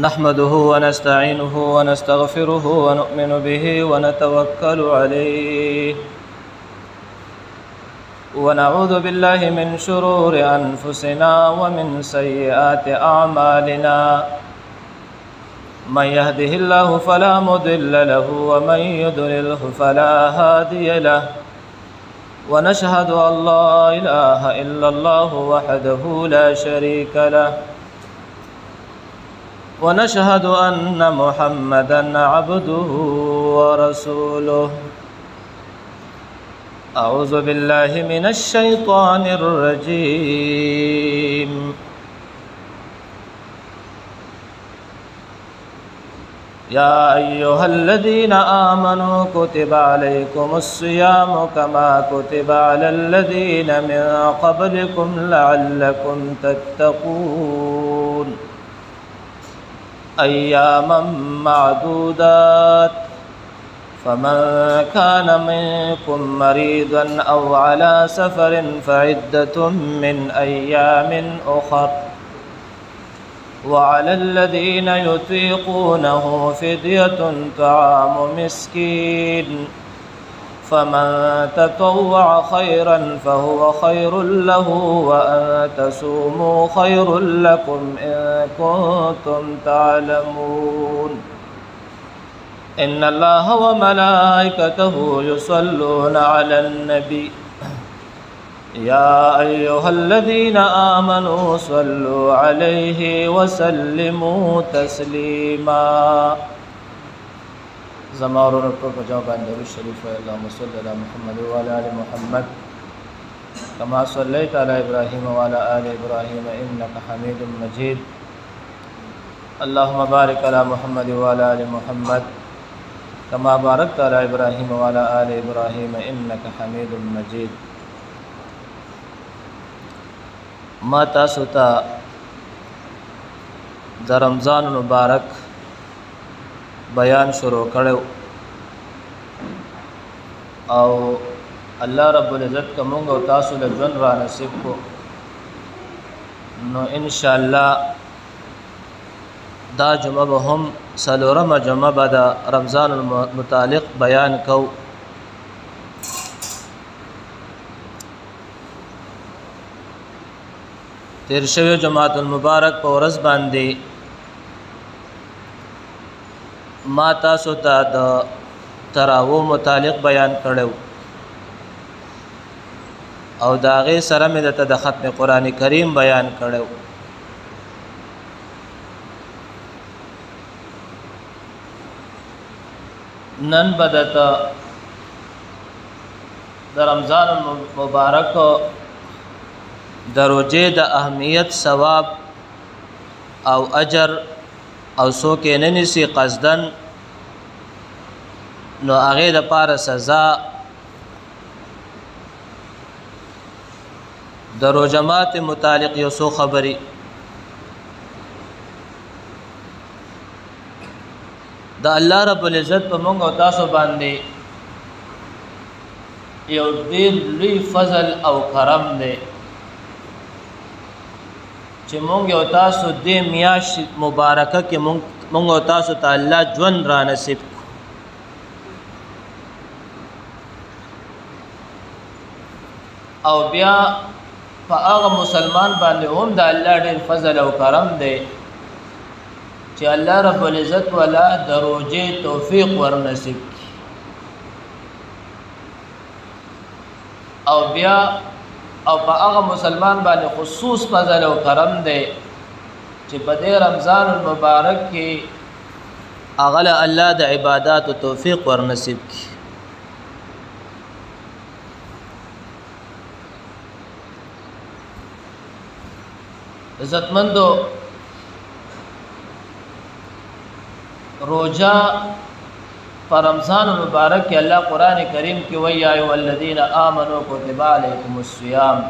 نحمده ونستعينه ونستغفره ونؤمن به ونتوكل عليه ونعوذ بالله من شرور أنفسنا ومن سيئات أعمالنا من يهده الله فلا مضل له ومن يضلله فلا هادي له ونشهد أن لا إله إلا الله وحده لا شريك له ونشهد أن محمدًا عبده ورسوله أعوذ بالله من الشيطان الرجيم يا أيها الذين آمنوا كتب عليكم الصيام كما كتب على الذين من قبلكم لعلكم تتقون أياما معدودات فمن كان منكم مريضا أو على سفر فعدة من أيام أخر وعلى الذين يطيقونه فدية طعام مسكين فمن تطوع خيرا فهو خير له وأن تصوموا خير لكم إن كنتم تعلمون إن الله وملائكته يصلون على النبي يا أيها الذين آمنوا صلوا عليه وسلموا تسليما زمارون پر جواب اندر الشريف اللهم صل على محمد وعلى آل محمد كما صليت على إبراهيم وعلى آل إبراهيم إنك حميد مجيد اللهم بارك على محمد وعلى آل محمد كما باركت على إبراهيم وعلى آل إبراهيم إنك حميد مجيد ما تاسو ته د رمضان مبارک بیان شروع کړو او الله رب العزت کومه او تاسو له ژوند را نصیب کو نو ان شاء الله دا جمعه به هم سلورم جمعه بعد رمضان المتعلق بیان کو تیر شوی جمعه المبارک په ورځ باندې ما تاسو ته د تراوو متعلق بیان کړو او دا غي سره مې د ختم قران کریم بیان کړو نن بدت د رمضان مبارک دروجه د اهمیت ثواب او اجر او سو کې نه نسی قصدن نو هغه د پاره سزا درو جماعت متعلق یو سو خبري د الله رب العزت په موږ او تاسو باندې یو ډېر لوی فضل او کرم دی چې مونږ او تاسو د میاش مبارکه کې مونږ او تاسو ته الله ژوند را نصیب او بیا په هغه مسلمان باندې هم د الله ډېر فضل او کرم دی چې الله رب العزت ولا دروجه توفیق ور نصیب او بیا او په هغه مسلمان باندې خصوص فضل او کرم دی چې په دې رمضان المبارک کې هغه الله د عبادت او توفیق ور نصیب کړي عزتمندو روزہ پر رمضان المبارک کې الله قران کریم کې وایي یا ایه الذین آمنوا کتب علیکم الصیام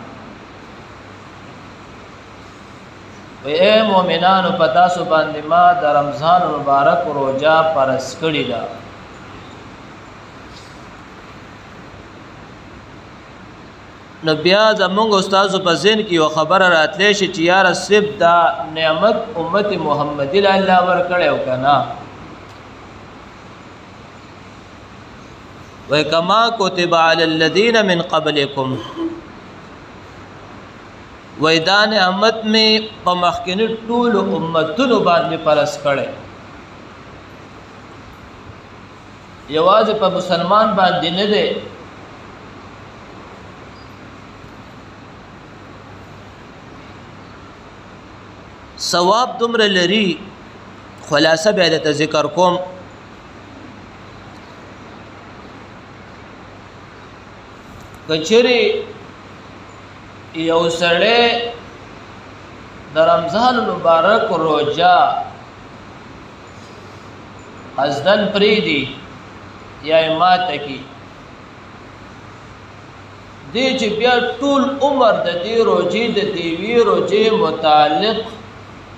اے مومنانو پتا سو باندې ما د رمضان المبارک روزہ پرس کړی دا نو بیا زمونږ استادو په ذهن کې یو خبره راتلی شي چې یاره صرف دا نعمت امت محمدي له الله ورکړی او که نه وای کما کتب علی الذین من قبلکم وای دا نعمت می په مخکینی ټولو امتونو باندې فرض کړی یوازې په مسلمان باندې نه دی ثواب دومره لري خلاصه بیا درته ذکر کوم که چیرې یو سړی د رمضان مبارک روژه قصدن پرېږدي یا یې ماته کي دی چې بیا ټول عمر د دې روژې د دیوي روژې متعلق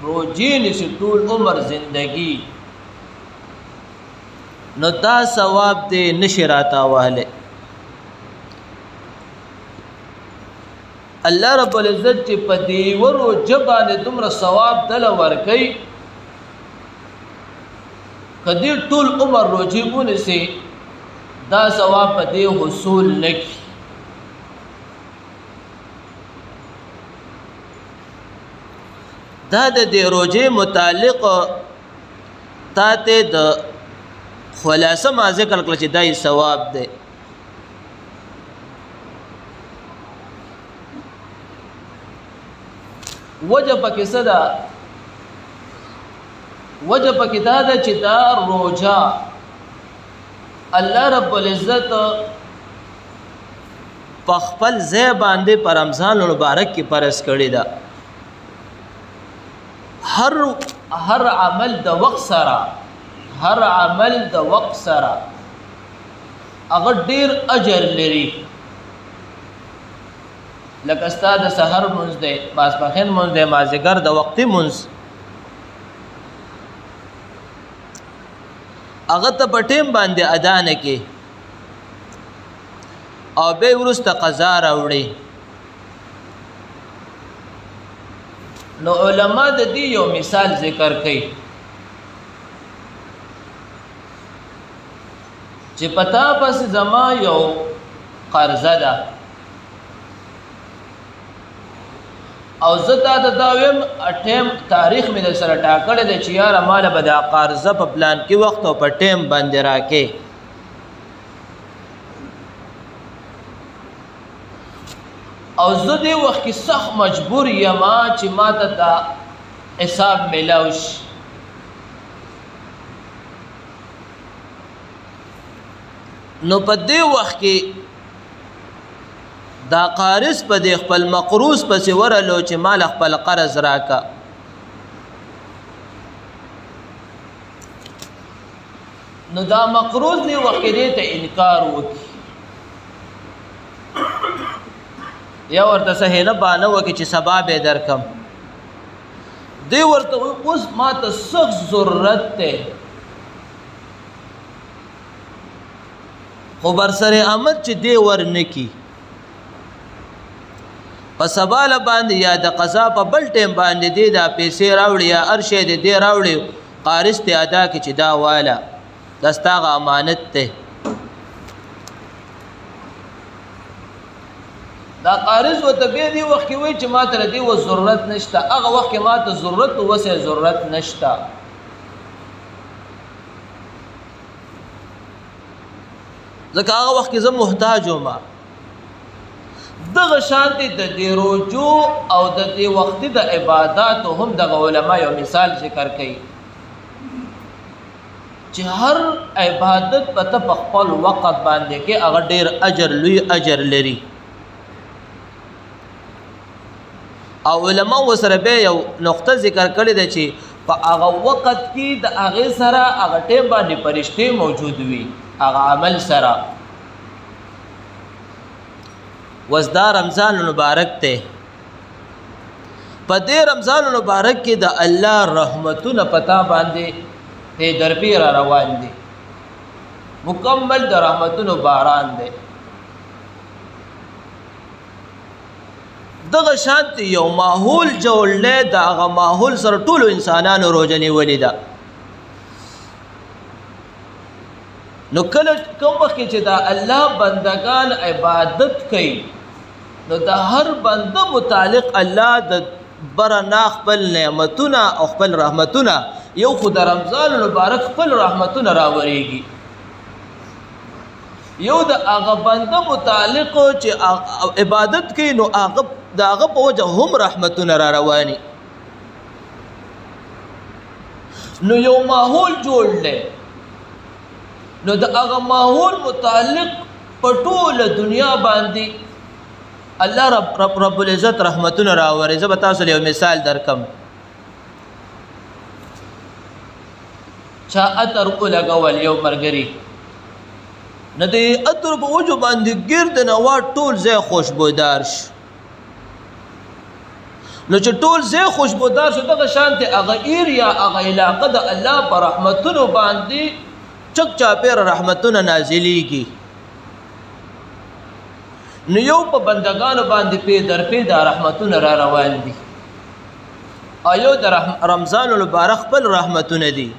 روژې نیسي ټول عمر زندگی نو دا ثواب دی نشي راتاوهلی الله رب العزت چې په دې روژه باندې دومره ثواب دله ورکوي که دې ټول عمر روژې ونیسي دا ثواب په دې حصول نه کړي دا د دې روژې متعلق تا ته د خلاصه ما ذکر کړل چې دا یې ثواب دی وجه پکې څه ده وجه پکې دا ده چې دا روژه الله رب العزت په خپل ځای باندې په رمضان المبارک کې فرض کړې ده هر عمل د وخت سره هغه ډیر اجر لري لکه ستا د سحر مونځ دی ماسپښین مونځ دی مازدیګر د وقتي مونځ هغه ته په ټیم باندې ادا نه کې او بیا وروسته قضا راوړي نو علما د دې یو مثال ذکر کوي چې پتا پس زما یو قرضه ده او زه تا ته دا ویم ټیم تاریخ مې در سره ټاکلی دی چې یاره ماله به دا قرضه په پلان کې وخت او په ټیم باندې راکې او زه دې وخت کې سخت مجبور یم چې ما ته دا حساب میلاو شي نو په دې وخت کې دا قارض په دې خپل مقروض پسې ورلو چې مال خپل قرض راکا نو دا مقروض دې وخت کې ته انکار وکړي یا ورته سهیله بانه وکړي چې سبا به درکم دی ورته اوس ما ته سخت ضرورت دی خو برسره آمد چې دی ورنکي په سبا له باندې یا د قضا په بل ټیم باندې دی دا پیسې راوړي یا هر شی دی راوړي قارض ته ادا کړي چې دا واله دا ستا هغه امانت دی دا قارض ورته بیا دې وخت کې وایي چې ما ته د دې اوس ضرورت نشته هغه وخت کې ما ته ضرورت اوس یې ضرورت نشته ځکه هغه وخت کې زه محتاج وم دغه شانتې د دې روجو او د دې وختي د عباداتو هم دغه علما یو مثال ذکر کوي چې هر عبادت په ته په خپل وخت باندې کې هغه ډېر اجر لوی اجر لري او علما وسره به یو نقطه ذکر کړې ده چې په هغه وخت کې د هغې سره هغه ټیم باندې فرشتې موجود وي هغه عمل سره وزدا رمضان مبارک ته په دې رمضان مبارک کې د الله رحمتونه پتا باندې په درپی را روان دي مکمل د رحمتونو باران دی دغه شانت یو ماحول جوړل دا هغه ماحول سره ټول انسانانو روزه نیولې ده نو کله کوم وخت چې دا الله بندگان عبادت کوي نو دا هر بنده متعلق الله د برنا خپل نعمتونه او خپل رحمتونه یو خدای رمضان مبارک خپل رحمتونه راوړيږي یو د هغه بنده متعلق چې عبادت کوي نو هغه داغه په وجه هم رحمتونه را رواني نو یو ماحول جوړل نو د هغه ماحول متعلق په ټول دنیا باندې الله رب العزت رحمتونه راوړي زه به تاسو له مثال درکم چا اتر لګول یو مرګري نه دی اتر په وجو باندې ګرد نه وا ټول ځای خوشبودار شي نو چې ټول ځای خوشبودار شو دغه شانته هغه ایریا هغه علاقه د الله پر رحمتونو باندې چک چاپیر رحمتونه نازلېږي نو یو په بندگانو باندې پی دا رحمتونه را روان دي ایو د رمضان المبارک خپل رحمتونه دي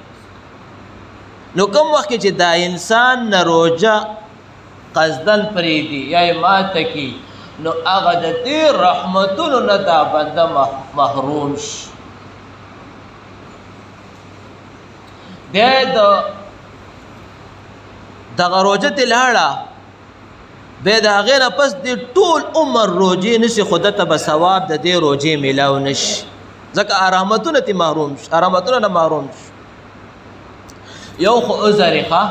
نو کوم وخت چې دا انسان نه روزه قصدن پریدي یا ماته کی نو هغه د دې رحمتونو نه دا بنده محروم شي دغه روزه تلاړه به دا غیر پس د ټول عمر روزي نشي خود ته به ثواب د دې روزي ملاو نشي ځکه رحمتونه ته محروم شي رحمتونه نه محروم شي یو خو عذرخه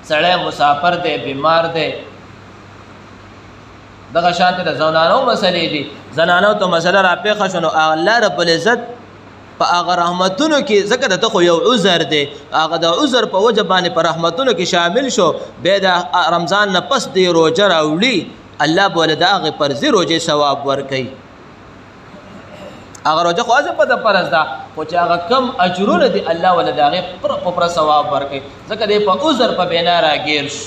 سړی مسافر دی بیمار دی دغه شانته د زنانو مسلې دي زنانو ته مسله را پیښه شنو الله رب العزت په هغه رحمتونو کې ذکر ته خو یو عذر دی هغه د عذر په وجه باندې په رحمتونو کې شامل شو به د رمضان نه پس دی روزه راوړي الله بوله د هغه پر زی روزه ثواب ورکړي هغه روزه خو ازه په د پرز ده خو چې هغه کم اجرونه دي الله ولا د هغه پر ثواب ورکړي ځکه د په عذر په بنا راګیر شي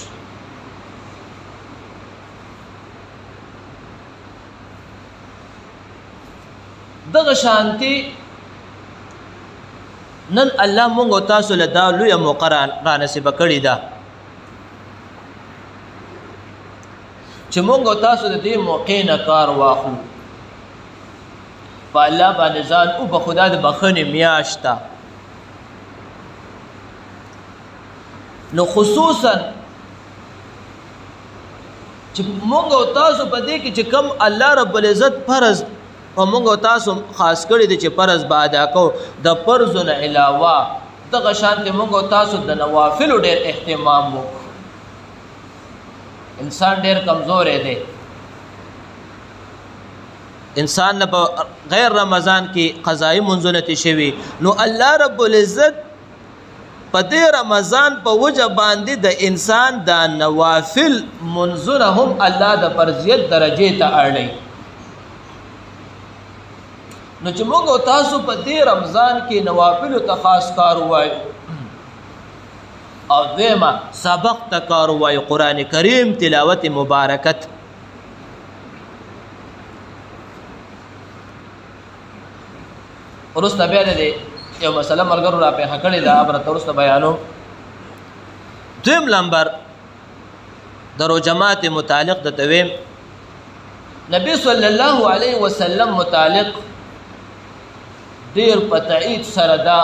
دغه شانتي نن الله مونږ تاسو له دا لوی موقع را نصیب کړی دا چې مونږ تاسو د دې موقع نه کار واخلو په الله باندې ځان او په خدا د بخښنې میاشته نو خصوصا چې مونږ تاسو په دې کې چې کم الله رب العزت فرض او موږ تاسو خاص کړی دي چې فرض به ادا کو د فرض نه علاوه دغه شانته موږ تاسو د نوافل ډېر اهتمام وکړو انسان ډېر کمزور دی انسان نه غیر رمضان کې قضایي منځونه شوي نو الله رب العزت په دې رمضان په وجه باندې د انسان د نوافل منځونه هم الله د فرضیت درجه ته اړي نو چې موږ تاسو په دې رمضان کې نوافل ته خاص کار وایو او دیمه سبق ته کار وایو قران کریم تلاوت مبارکت ورسته بیا دې یو مسله مرګرو را په حکړې دا ابره ورسته بیانو دیم نمبر درو جماعت متعلق د تویم نبی صلی الله علیه وسلم متعلق دیر په تایید سره دا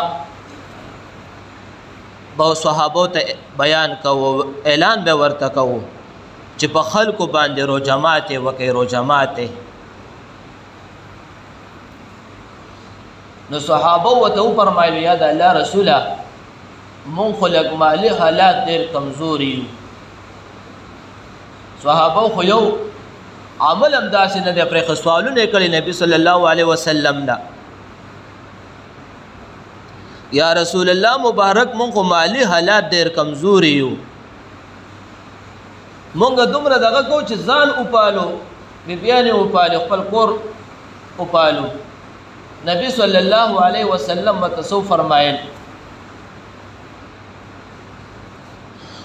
به صحابو ته بیان کوو اعلان به ورته کوو چې په خلکو باندې رو جماعت وکي رو جماعت نو صحابه وته فرمایلی یا د الله رسوله مون خلق مالی حالات ډیر کمزوري صحابه خو یو عمل هم داسې نه دی پرې سوالونه کړي نبی صلی الله علیه وسلم نه یا رسول الله مبارک مونږ مالی حالات ډیر کمزوري یو مونږ دومره دغه کو چې ځان اوپالو بیبیانه اوپالو خپل کور اوپالو نبی صلی الله علیه وسلم متصو فرمایل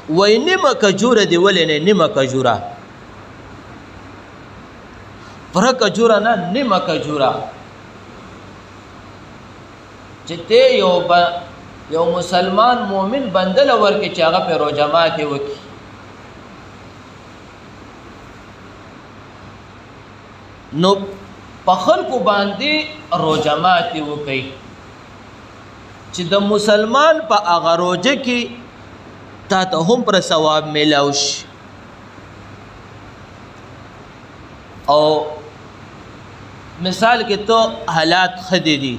وای نیمه کجوره دی ولنه نیمه کجوره پوره کجوره نه نیمه کجوره چې ته یو مسلمان مومن بنده له ورکې چې هغه پې روژه ماتې وکړي نو په خلکو باندې روژه ماتې وکړي چې د مسلمان په هغه روژه کې تا ته هم پر ثواب میلاو شي او مثال کې تو حالات ښه دي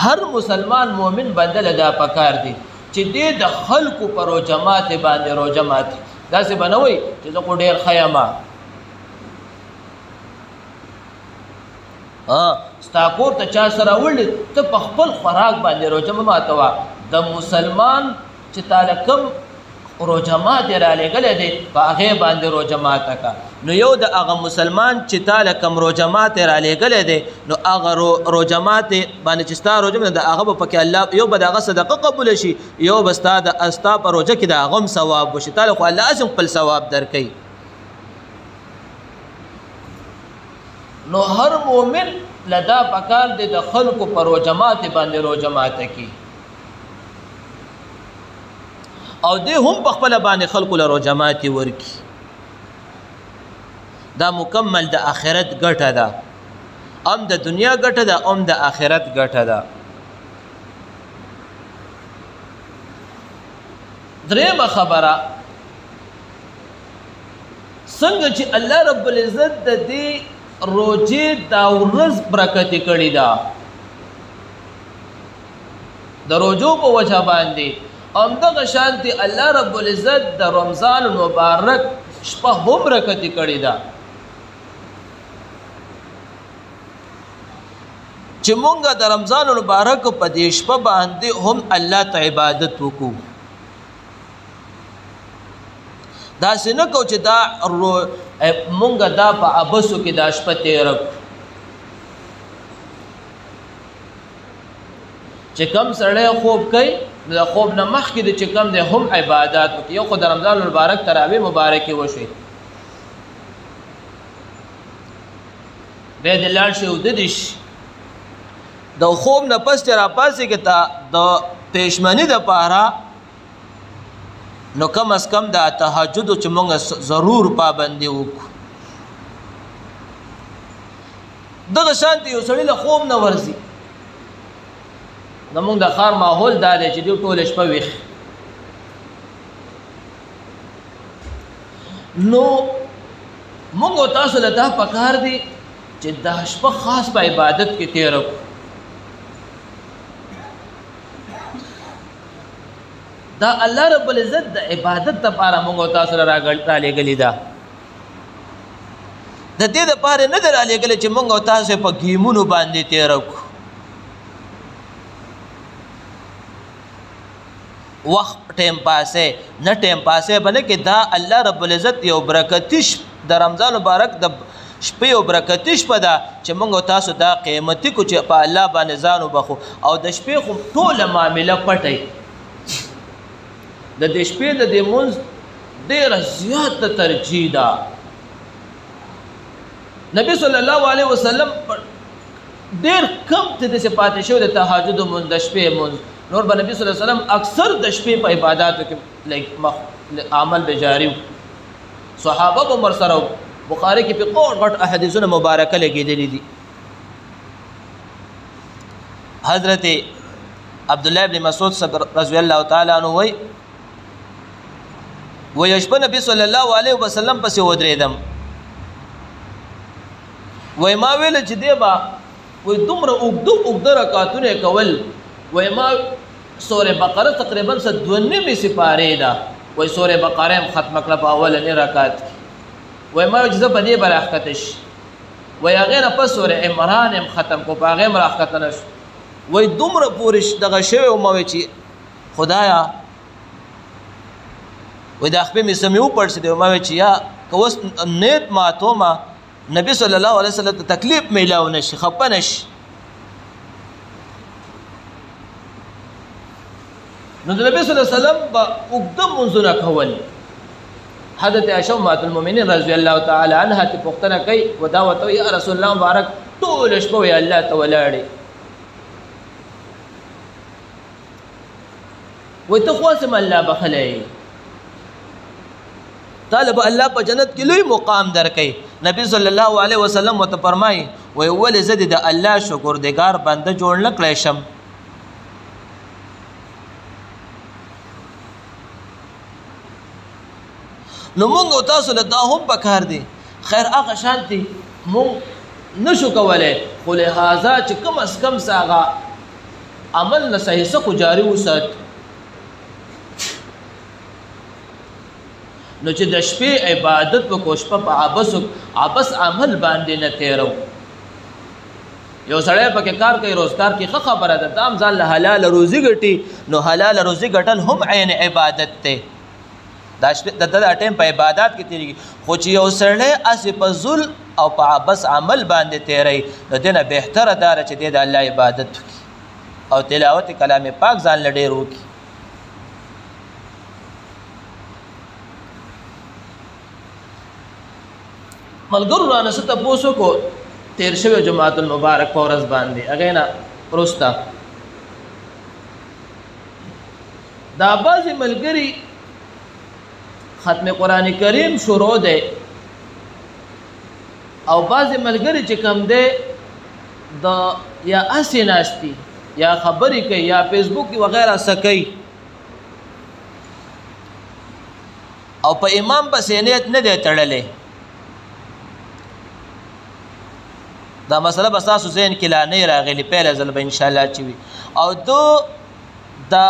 هر مسلمان مومن بنده له دا پکار دی چې دې د خلکو په روژه ماتې باندې روژه ماتې داسې به نه وایي چې زه خو ډېر ښه یم ستا کور ته چا سره وړي ته په خپل خوراک باندې روژه مه ماتوه د مسلمان چې تاله کوم روژه ماتې رالیږلی دی په هغې باندې روژه ماته که نو یو د هغه مسلمان چې تاله کوم روژه ماتې رالیږلی دی نو هغه روژه ماتې باندې چې ستا روژه د هغه به پکې الله یو به د هغه صدقه قبوله شي یو به ستا په روژه کې د هغه هم ثواب وشي تاله خو الله هسې خپل ثواب درکوي نو هر مومن لدا پکار دی د خلکو په روژه ماتې باندې روژه ماته کی او دی هم په خپله باندې خلکو له روژه ماتې ورکي دا مکمل د آخرت ګټه ده هم د دنیا ګټه ده هم د آخرت ګټه ده درېمه خبره څنګه چې الله رب العزت د دې روجه دا ورځ برکت کړی دا د روجو په وجه باندې همدغه شانتي الله رب العزت د رمضان مبارک شپه هم برکت کړی دا چې مونږه د رمضان مبارک په دې شپه باندې هم الله ته عبادت وکړو دا څنګه کو چې دا مونږه دا په ابسو کې دا شپه تیره چې کم سړی خوب کوي نو د خوب نه مخکې د چې کم دی هم عبادات وکړي یو خو د رمضان المبارک تراویح مبارکې وشوې بیا دې لاړ شي اوده دې شي د خوب نه پس چې راپاسې کې ته د پېشمني دپاره نو کم از کم د تهجدو چې مونږ ضرور پابندي وکړو دغه شانتې یو سړي له خوب نه ورځي زمونږ د ښار ماحول دا دی چې دوی ټوله شپه ویښ نو مونږ او تاسو له دا پکار دی چې دا شپه خاص په عبادت کې تېره کړو دا الله رب العزت د عبادت لپاره مونږ او تاسو رالیږلې ده د دې دپاره نه ده رالیږلې چې مونږ او تاسو په ګیمونو باندې تېره کړو وخت ټیم پاسه نه ټیم پاسه بلکې کې دا الله رب العزت یو برکتي د رمضان مبارک د شپې یو برکتي شپه ده چې مونږ او تاسو دا قیمتي کو چې په الله باندې ځان وبخو او د شپې خو ټوله معامله پټئ د دې شپې د دې مونځ ډېره زیاته ترجیح ده نبی صلی الله علیه وسلم ډېر کم ته داسې پاتې شوی د تهجد مونځ د شپې مونځ نور به نبی صلی الله علیه وسلم اکثر د شپې په عباداتو کې عمل به جاري و صحابه به ورسره و بخاري کې په غټ احادیثونه مبارکه لګېدلي دي حضرت عبدالله ابن مسعود رضی الله تعالی عنه وایي ویشبه نبی صلی الله علیه وسلم پسې ودرېدم وای ما ویل چې دی به وای دومره اوږده رکعتونه کول وای ما سوره بقره تقریبا څه 2.5 سپارې ده وای سوره بقره هم ختمه کړه په اولنۍ رکعت کې وای ما چې زه په دې به راښکته شي وای هغې نه پس سوره عمران هم ختم کړو په هغې هم راښکته نه شو وای دومره پورې دغه شوی وم وای چې خدایا وای دا خپې مې سمې وپړسېدې ما وای چې یا که اوس نیت ماتومه نبی صلی الله علیه وسلم ته تکلیف میلاو نشي خفه نشي نو د نبی صلی الله علیه وسلم به اوږده مونځونه کول حضرت عائشہ ام المؤمنین رضی الله تعالی عنها ته پوښتنه کوي و دا ورته یا رسول الله مبارک ټول شپه وی الله ته ولاړې وی ته خو سم الله بخلې طالب الله په جنت کې لوی مقام درکې نبی صلی الله علیه وسلم وته فرمایي وی ول زد د الله شکردګار بنده جوړ نه کړی شم نو مونږ تاسو له دا هم پکار دي خیر هغه شانتي مونږ نشو کولای خو لهذا چې کم از کم ساغه عمل نه صحیح څخه جاری وسات نو چې د شپې عبادت په کوشش په عبس عمل باندې نه تیرو یو سړی پکې کار کوي روزګار کې ښه خبره ده دام ځان له حلال روزي ګټي نو حلال روزي ګټل هم عین عبادت ته دا ټیم په عبادت کې تیریږي خو چې یو سړی اسې په ذل او په عبس عمل باندې تیری نو دینه بهتره داره چې د الله عبادت وکړي او تلاوت کلام پاک ځان له ډېر وکړي ملګرو رانه څه تپوس وکړو تیر شوی جمعة المبارک په ورځ باندې هغې نه وروسته دا بعضې ملګري ختم قرآن کریم شروع دی او بعضې ملګري چې کوم دی د یا هسې ناستي یا خبرې کوي یا فیسبوک وغیره څه کوي او په امام پسې نیت نه دی تړلی دا مسله به ستاسو ذهن کې لا نه راغلي پیله ځل به انشاءالله چې وي او دو دا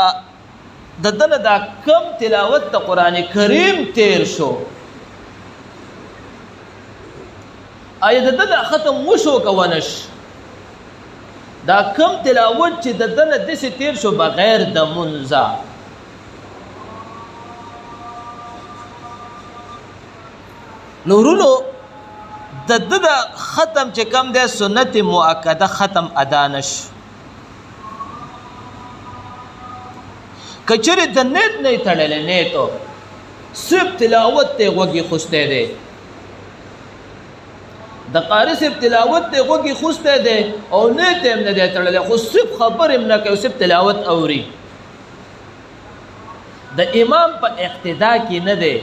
د دنه دا کم تلاوت د قرآن کریم تیر شو آیا د دنه ختم وشو که ونش دا کم تلاوت چې د دنه داسې تیر شو بغیر د منځه نو ورونو د ده ختم چې کم دی سنت مؤکده ختم ادا نشو کچری د نیت نه تړلې نیتو صرف تلاوت ته غوږی خوسته دی د قاری صرف تلاوت ته غوږی خوسته دی او نیت هم نه تړلې خو صرف خبر هم نه کوي صرف تلاوت اوري د امام په اقتدا کې نه دی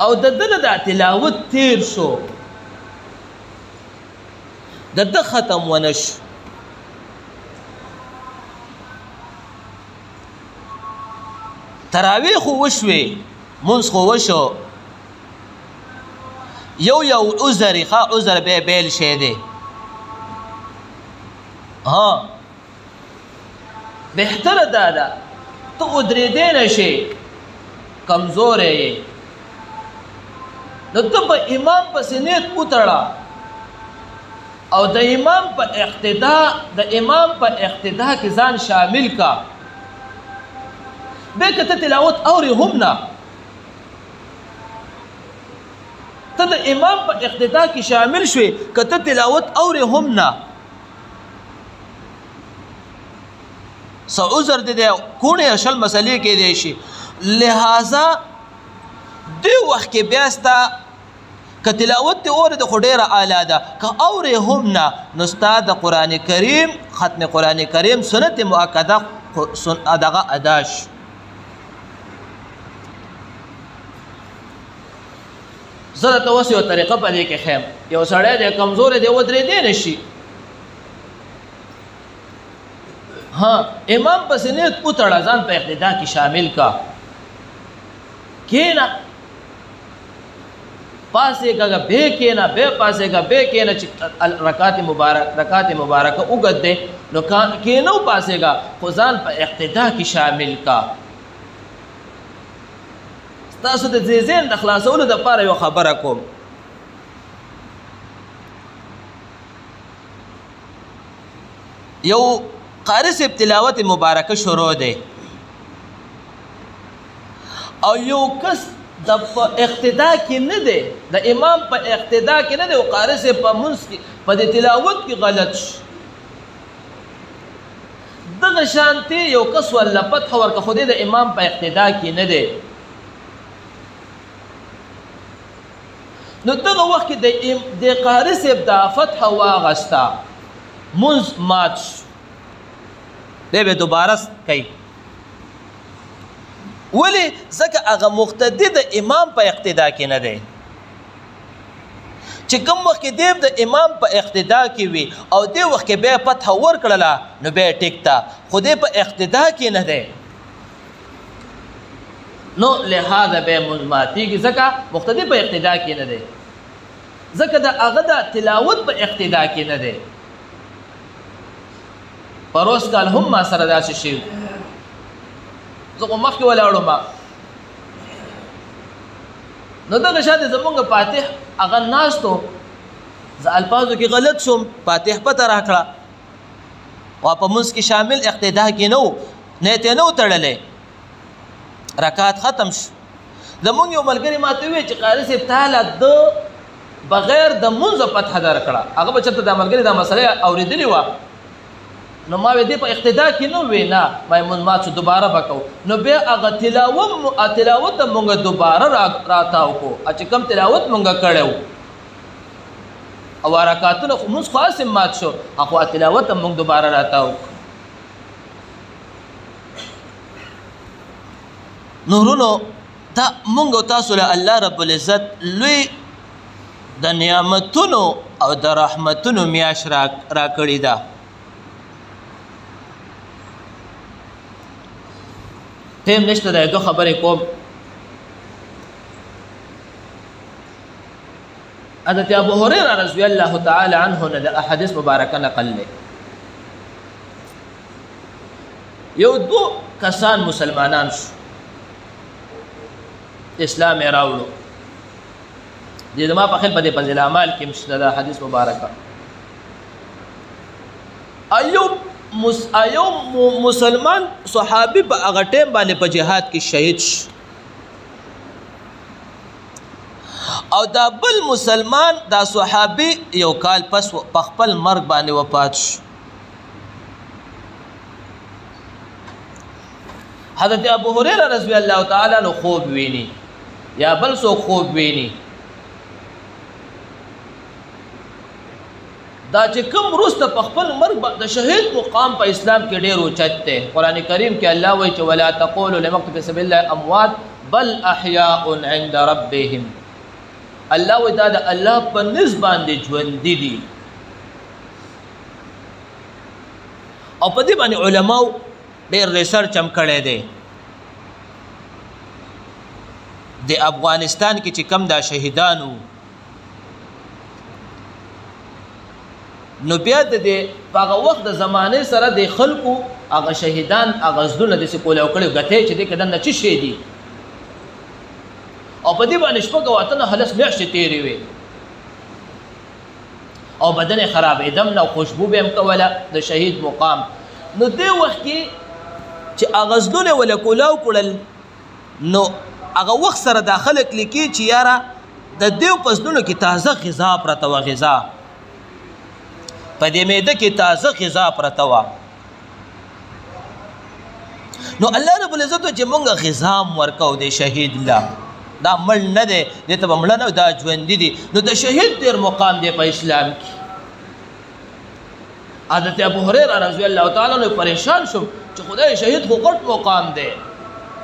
او د دنه د تلاوت تیر شو د ده ختم ونشو تراویح خو وشوي منځ خو وشو یو عذر ښه عذر به بیل شی دی ها بهتره دا ده ته ودرېدی نه شې کمزوری یې نو ته په امام پسې نیت وتړه او د امام په اقتدا کې ځان شامل کا بے که ته تلاوت اوري هم نه ته د امام په اقتدا کې شامل شوې که ته تلاوت اوري هم نه څه عذر دی کوڼې شل مسلې کېدی شي لہذا دې وخت کې بیا ستا که تلاوت دې اورې د خو ډېره اعلی ده که اورې هم نه نو ستا د قرآن کریم ختم قرآن کریم سنت مؤکده دغه ادا شو زه درته اوس یوه طریقه په دې کې ښیم یو سړی دی کمزوری دی ودرېدی نه شي ها امام پسې نیت وتړه ځان په اقتدا کې شامل کا کېنه پاسېږه بې کېنه بې پاسېږه بې کېنه چې رکعت مبارکه اوږد دی نو کېنه وپاسېږه خو ځان په اقتدا کې شامل کا تاسو د ذهن د خلاصولو دپاره یو خبره کوم یو قاری صاحب تلاوت مبارکه شروع دی او یو کس د اقتدا کې نه دی د امام په اقتدا کې نه دی او قاری صاحب په منځ کې په دې تلاوت کې غلط شو دغه شانتې یو کس ورله فتح ورکړه خو د امام په اقتدا کې نه دی نو دغه وخت کې د قاري صاحب دا فتح واغستا منز مات دی به دوباره کوي ولې ځکه هغه مقتدي د امام په اقتدا کې نه دی چې کوم وخت کې دی د امام په اقتدا کې وي او دې وخت کې بیا فتح ورکړله نو بیا ټیک ته خو دی په اقتدا کې نه دی نو لهذا بیا منځ ماتېږي ځکه مقتدي په اقتدا کې نه دی ځکه د هغه د تلاوت په اقتدا کې نه دی پروس کال هم ما سره داسې شي زه خو مخکې ولاړم نو دغه شاته زمونږ فاتح هغه ناستو زه الفاظو کې غلط شوم فاتح پته راکړه او په منځ کې شامل اقتدا کې نه و نیت یې نه و تړلی رکعت ختم شو زمونږ یو ملګري ماته وویل چې قاري صاحب تعالی د بغیر د منځه فتحه درکړه هغه به چېرته دا ملګري دا مسله اورېدلې وه نو ما وې دې په اقتدا کې نه وې نه ما یې مات شو دوباره به کوو نو بیا هغه تلاوت مونږ دوباره راتاو کو چې کوم تلاوت مونږ کړی و او رکعتونه خو مونږ خاص مات شو خو تلاوت مونږ دوباره راتاو نورونو دا مونږ تاسو له الله رب العزت لوی د نعمتونو او د رحمتونو میاشت را کړې ده ټیم نشته دی دو خبرې کوم حضرت ابو هريره رضی الله تعالی عنه نه د احادیث مبارکه نقل لې یو دو کسان مسلمانان شو اسلام یې راوړو دې زما په خیال په دې فضل اعمال کې مشته د حدیث مبارکه ایوب مسلمان صحابي په هغه ټیم باندې په جهاد کې شهید شو او دا بل مسلمان دا صحابي یو کال پس په خپل مرګ باندې وفات شو حضرت ابو هريره رضی الله تعالی عنہ خوب ویني یا بل څوک خوب ویني دا چې کوم وروسته په خپل مرګ د شهید مقام په اسلام کې ډېر اوچت دی قرآن کریم کې الله وایي چې ولا تقولوا لمقت في سبيل الله اموات بل احیاء عند ربهم الله وایي دا د الله په نسبت باندې ژوندي دي او په دې باندې علماو ډېر ریسرچ هم کړی دی د افغانستان کې چې کم دا شهیدانو نو بیا د هغه وخت د زمانې سره د خلکو هغه شهیدان هغه زړونه داسې کول او کړي ګټې چې دې کې دننه څه شی دي او په دې باندې شپږ او اتنه هلس میاشتې تېرې وې او بدن یې خرابېدم نه او خوشبو به یې هم کوله د شهید مقام نو دې وخت کې چې هغه زړونه یې وله کولاو کړل نو هغه وخت سره دا خلک لیکي چې یاره د دې په زړونو کې تازه غذا پرته وه غذا په دې معده کې تازه غذا پرته وه نو الله رب العزت چې مونږ غذا هم ورکوو د شهید له دا مړ نه دی دې ته به مړه نه دا ژوندي دي نو د شهید ډېر مقام دی په اسلام کې حضرت ابو هريره رضی الله تعالی عنہ پریشان شو چې خدای شهید خو غټ مقام دی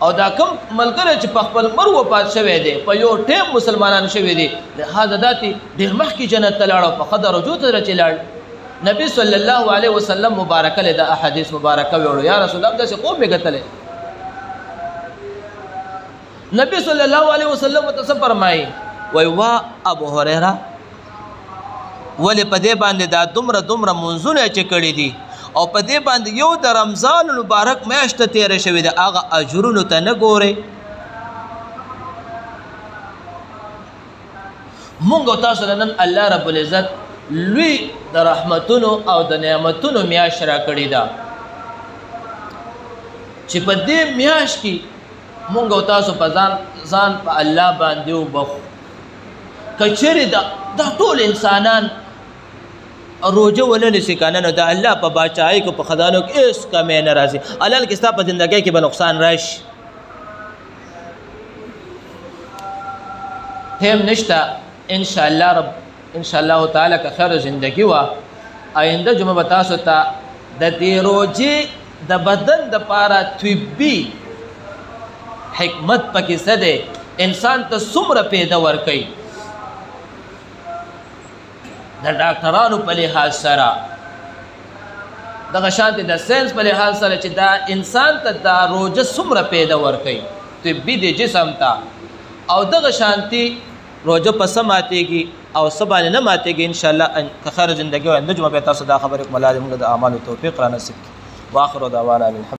او دا کوم ملګری چې په خپل مر وفات شوی دی په یو ټیم مسلمانان شوی دی لهذا داتې ډېر مخکې جنت ته لاړ او په ښه درجو ته چې لاړ نبی صلی الله علیه وسلم مبارکه له د احادیث مبارکه ویلو یا رسول الله داسې خوب مې کتلی نبی صلی الله علیه وسلم ته څه فرمایي وایي وا ابو هريره ولې په دې باندې دا دومره منځونه چې کړي دي او په دې باندې یو د رمضان مبارک میاشت تیره شوې ده هغه اجرونو ته نه ګورئ مونږ تاسو نن الله رب العزت لوی د رحمتونو او د نعمتونو میاشت را کړې ده چې په دې میاشت کې مونږ تاسو په ځان په الله باندې وبخو که چېرې دا ټول انسانان روجه ولنې سي کنه نو د الله په باچایي کو په خدانو کې هیڅ کمی نه راځي حلال کې ستا په زندګۍ کې به نقصان راشي ټیم نشته ان شاء الله تعالی که خیر زندگی وا آینده جمعه به تاسو ته د دې روزې د بدن د پاره طبي حکمت پکې څه دی انسان ته څومره پیدا ورکوي د ډاکټرانو په لحاظ سره دغه شانتې د ساینس په لحاظ سره چې دا انسان ته دا روزه څومره پیدا ورکوي طبي د جسم ته او دغه شانتې روزه په څه ماتېږي او څه باندې نه ماتېږي انشاءالله که خیر زندګي وي نجمه به تاسو دا خبرې کوم الله دې موږ د اعمالو توفیق را نصیب کړي واخر دعوانا